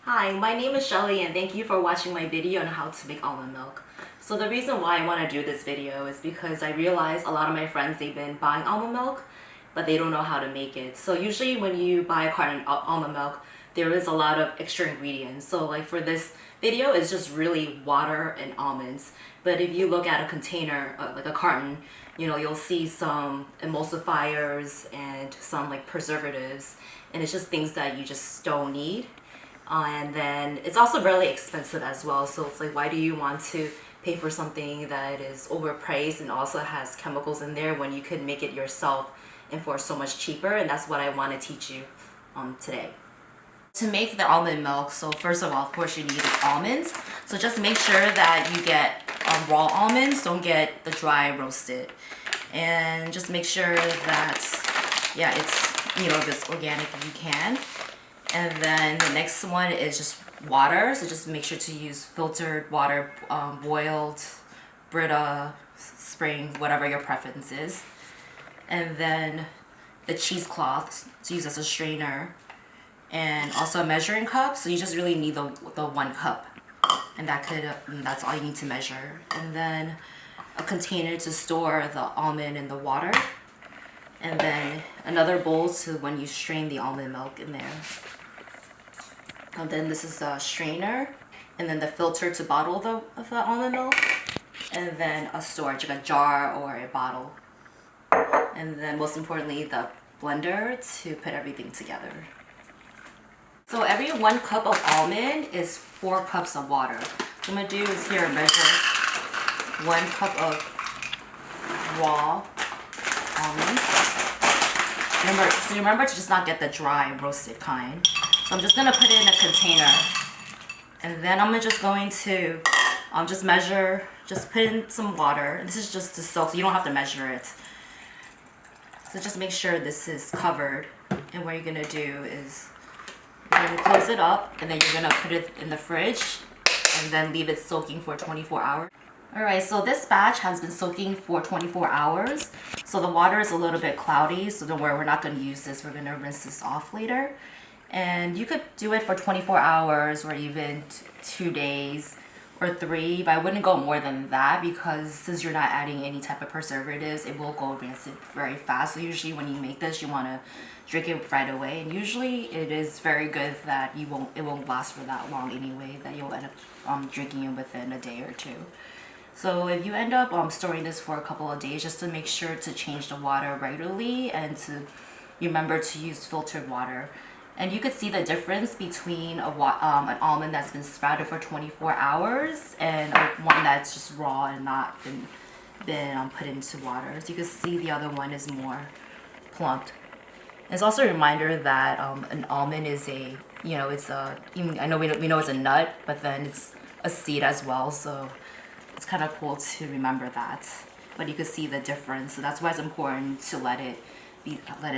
Hi, my name is Shelly and thank you for watching my video on how to make almond milk. So the reason why I want to do this video is because I realize a lot of my friends, they've been buying almond milk, but they don't know how to make it. So usually when you buy a carton of almond milk, there is a lot of extra ingredients. So like for this video, it's just really water and almonds. But if you look at a container, like a carton, you'll see some emulsifiers and some like preservatives, and it's just things that you just don't need. And then it's also really expensive as well. So it's like, why do you want to pay for something that is overpriced and also has chemicals in there when you could make it yourself and for so much cheaper? And that's what I want to teach you today. To make the almond milk, so first of all, of course, you need almonds. So just make sure that you get raw almonds, don't get the dry roasted. And just make sure that, yeah, it's, as organic as you can. And then the next one is just water. So just make sure to use filtered water, boiled, Brita, spring, whatever your preference is. And then the cheesecloth to use as a strainer. And also a measuring cup. So you just really need the 1 cup. And that's all you need to measure. And then a container to store the almond and the water. And then another bowl to when you strain the almond milk in there. And then this is the strainer, and then the filter to bottle the almond milk, and then a storage, like a jar or a bottle. And then most importantly, the blender to put everything together. So every 1 cup of almond is 4 cups of water. What I'm gonna do is here measure 1 cup of raw almonds. Remember to just not get the dry roasted kind. So I'm just gonna put it in a container, and then I'm just going to just measure, just put in some water. And this is just to soak, so you don't have to measure it. So just make sure this is covered. And what you're gonna do is you're gonna close it up, and then you're gonna put it in the fridge, and then leave it soaking for 24 hours. Alright, so this batch has been soaking for 24 hours. So the water is a little bit cloudy, so don't worry, we're not gonna use this. We're gonna rinse this off later. And you could do it for 24 hours or even 2 days or 3, but I wouldn't go more than that because since you're not adding any type of preservatives, it will go rancid very fast. So usually when you make this, you want to drink it right away. And usually it is very good that it won't last for that long anyway, that you'll end up drinking it within a day or 2. So if you end up storing this for a couple of days, just to make sure to change the water regularly and to remember to use filtered water. And you could see the difference between an almond that's been sprouted for 24 hours and one that's just raw and not been put into water. So you can see the other one is more plumped. And it's also a reminder that an almond is I know we know it's a nut, but then it's a seed as well. So it's kind of cool to remember that. But you can see the difference. So that's why it's important to let it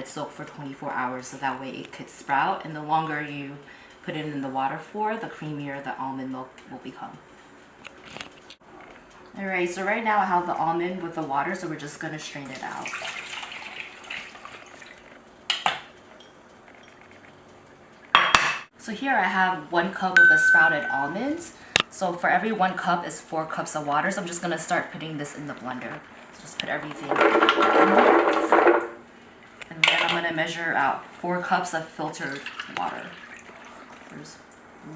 soak for 24 hours so that way it could sprout, and the longer you put it in the water for, the creamier the almond milk will become. Alright, so right now I have the almond with the water, so we're just going to strain it out. So here I have 1 cup of the sprouted almonds. So for every 1 cup is 4 cups of water, so I'm just going to start putting this in the blender. So just put everything in. And then I'm going to measure out 4 cups of filtered water. There's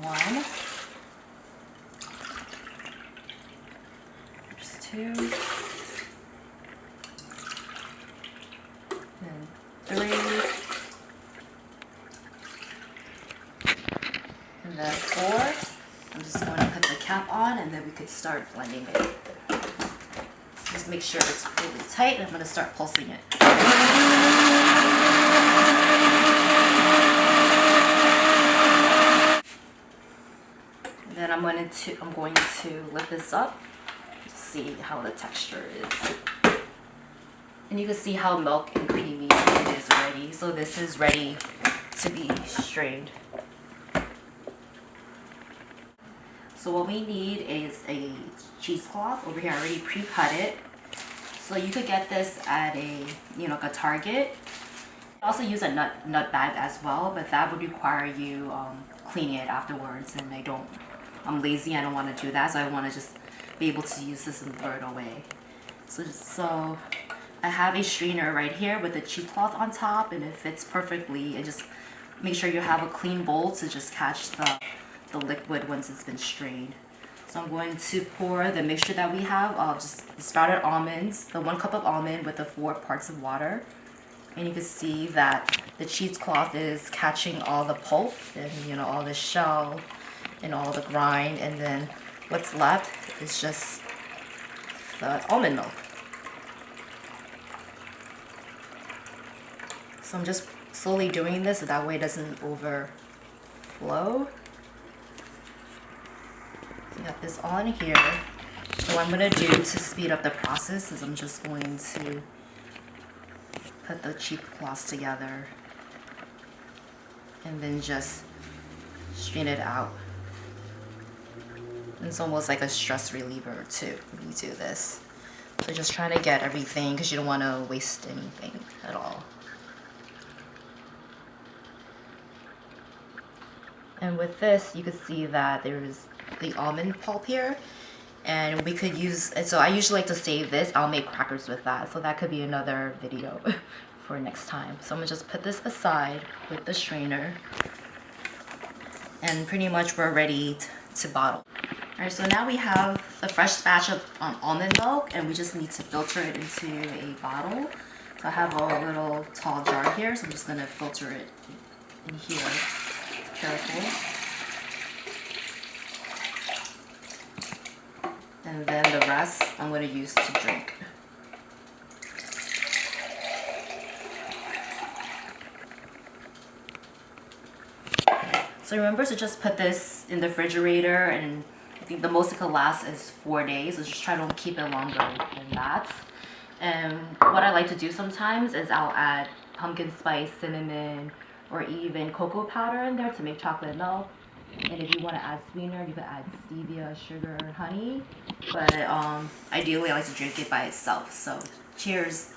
1. There's 2. And 3. And then 4. I'm just going to put the cap on, and then we could start blending it. Just make sure it's really tight, and I'm going to start pulsing it. Then I'm going to lift this up to see how the texture is. And you can see how milk and creamy it is already. So this is ready to be strained. So what we need is a cheesecloth. Over here I already pre-cut it. So you could get this at a Target. I also use a nut bag as well, but that would require you cleaning it afterwards, and I'm lazy, I don't want to do that, so I want to just be able to use this and throw it away. So I have a strainer right here with a cheesecloth on top, and it fits perfectly. And just make sure you have a clean bowl to just catch the liquid once it's been strained. So I'm going to pour the mixture that we have of just sprouted almonds, the 1 cup of almond with the 4 parts of water. And you can see that the cheesecloth is catching all the pulp and all the shell and all the grind, and then what's left is just the almond milk. So I'm just slowly doing this so that way it doesn't overflow. So got this all in here. So what I'm going to do to speed up the process is I'm just going to put the cheesecloths together and then just strain it out. And it's almost like a stress reliever too when you do this. So just trying to get everything because you don't want to waste anything at all. And with this, you can see that there's the almond pulp here, and we could use it. So I usually like to save this. I'll make crackers with that, so that could be another video for next time. So I'm gonna just put this aside with the strainer, and pretty much we're ready to bottle. All right, so now we have the fresh batch of almond milk, and we just need to filter it into a bottle. So I have a little tall jar here, so I'm just gonna filter it in here. Careful. And then the rest I'm going to use to drink. So remember to just put this in the refrigerator, and I think the most it could last is 4 days, so just try to keep it longer than that. And what I like to do sometimes is I'll add pumpkin spice, cinnamon, or even cocoa powder in there to make chocolate milk. And if you want to add sweetener, you can add stevia, sugar, honey. But ideally, I like to drink it by itself. So cheers.